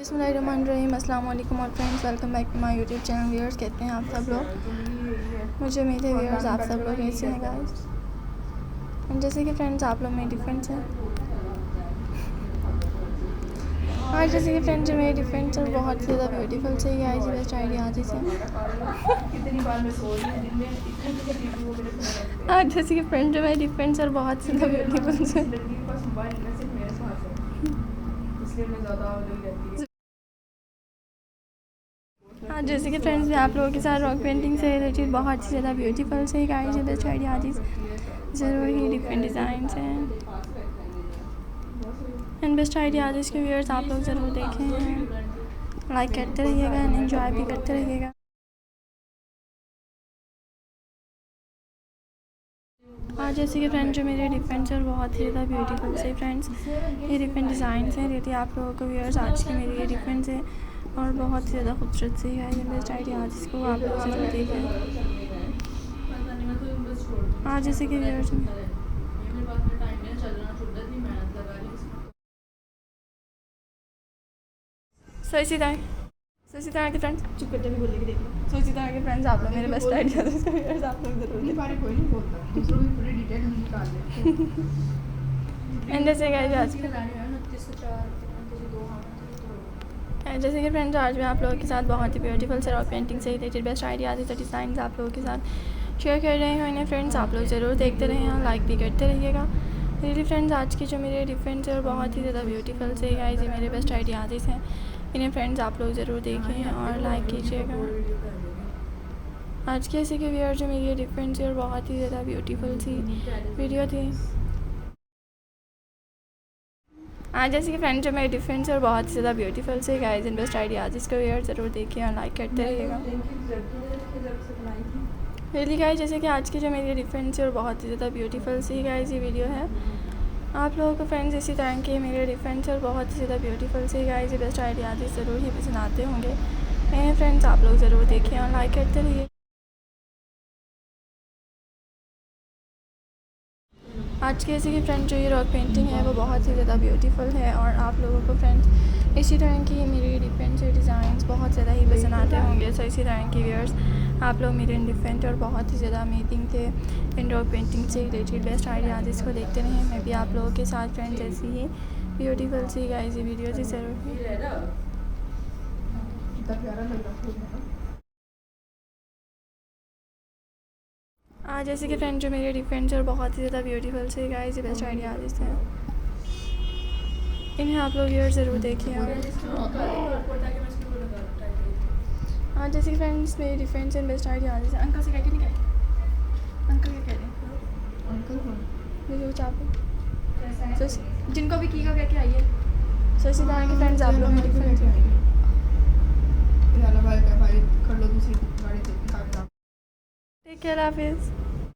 बिस्मिल्लाहिर्रहमानिर्रहीम, अस्सलाम वालेकुम और friends, welcome back to my YouTube channel. Viewers, कहते हैं आप सब लोग, मुझे उम्मीद है व्यूअर्स आप सब लोग कैसे हैं गाइस। जैसे कि फ्रेंड्स आप लोग में डिफरेंस है आज, जैसे कि फ्रेंड्स जो मेरे डिफरेंस और बहुत ज़्यादा ब्यूटीफुल से गाइस बेस्ट आइडिया आज से आज, जैसे कि फ्रेंड्स जो मेरे डिफरेंस और बहुत ज़्यादा ब्यूटीफुल से हाँ, जैसे कि फ्रेंड्स मैं आप लोगों के साथ रॉक पेंटिंग से रिलेटेड बहुत ही ज़्यादा ब्यूटीफुल से गाइस बेस्ट आइडिया आज ज़रूर ही डिफरेंट डिज़ाइन हैं एंड बेस्ट आइडियाज़ के व्यूअर्स आप लोग ज़रूर देखें, लाइक करते रहिएगा एंड एंजॉय भी करते रहिएगा। आज जैसे कि फ्रेंड्स जो मेरे डिफरेंट और बहुत ही ज़्यादा ब्यूटीफुल से फ्रेंड्स ये डिफरेंट डिज़ाइन हैं देती आप लोगों को व्यूअर्स आज की मेरी ये डिफरेंस है और बहुत ही ज़्यादा खूबसूरत सी है। ये बेस्ट आइडियाज़ इसको आप लोग ज़रूर देखें। आज जैसे कि व्यूअर्स इसी तरह के फ्रेंड्स चुप करते भी बोलेंगे, देख लो। इसी तरह के फ्रेंड्स आप लोग मेरे बेस्ट आइडियाज़ इसका व्यूअर्स आप लोग ज़रूर देखें। कोई नहीं बोलता, दूसरों की पूरी डिटेल निकाल ले। एंड जैसे गाइस जैसे कि फ्रेंड्स आज मैं आप लोगों के साथ बहुत ही ब्यूटीफुल से रॉक पेंटिंग से रिलेटेड बेस्ट आइडियाज़ और डिज़ाइन आप लोगों के साथ शेयर कर रहे हैं। इन्हें फ्रेंड्स आप लोग ज़रूर देखते रहें, लाइक भी करते रहिएगा। मेरी फ्रेंड्स आज की जो मेरे डिफरेंट और बहुत ही ज़्यादा ब्यूटीफुल से गाइस ये मेरे बेस्ट आइडियाज़ हैं, इन्हें फ्रेंड्स आप लोग ज़रूर देखें और लाइक कीजिएगा। आज के ऐसे के व्यूअर जो मेरी डिफरेंट और बहुत ही ज़्यादा ब्यूटीफुल सी वीडियो थी। आज जैसे कि फ्रेंड्स जो मेरे डिफरेंस और बहुत ही ज़्यादा ब्यूटीफुल से गाइस इन बेस्ट आइडियाज़ इसका व्यूअर ज़रूर देखिए और लाइक करते रहिएगा। रियली गाइस जैसे कि आज की जो मेरी डिफरेंस और बहुत ही ज़्यादा ब्यूटीफुल सी गाइस ये वीडियो है, आप लोगों को फ्रेंड्स इसी तरह के मेरे डिफरेंस और बहुत ही ज़्यादा ब्यूटीफुल से गाइस ये बेस्ट आइडियाज़ ज़रूर ही पसंद आते होंगे। मेरे फ्रेंड्स आप लोग ज़रूर देखें और लाइक करते रहिए। आज के ऐसे की फ्रेंड जो ये रॉक पेंटिंग है वो बहुत ही ज़्यादा ब्यूटीफुल है और आप लोगों को फ्रेंड्स इसी तरह की मेरी डिफरेंट से डिज़ाइंस बहुत ज़्यादा ही पसंद आते होंगे। सो इसी तरह की व्यूअर्स आप लोग मेरे डिफरेंट और बहुत ही ज़्यादा अमेजिंग थे इन रॉक पेंटिंग से रिलेटेड बेस्ट आइडियाज़ इसको देखते रहें। मैं भी आप लोगों के साथ फ्रेंड्स ऐसी ही ब्यूटीफुल सी गाइस ये वीडियोज़ ज़रूर। आज जैसे कि फ्रेंड जो मेरे डिफरेंट और बहुत ही ज़्यादा ब्यूटीफुल से गाइस ये बेस्ट आइडियाज़ हैं, इन्हें आप लोग व्यूअर ज़रूर देखिए। आज जैसे कि फ्रेंड्स मेरे डिफरेंट एंड बेस्ट आइडियाज़ हैं। अंकल से कह के नहीं कहे, अंकल क्या कह रहे हैं, अंकल मुझे कुछ आप तो जिनको भी कीगा कह के आइए। सो इसी तरह के फ्रेंड्स आप लोग मेरे डिफरेंट टेक केयर, हाफिज़।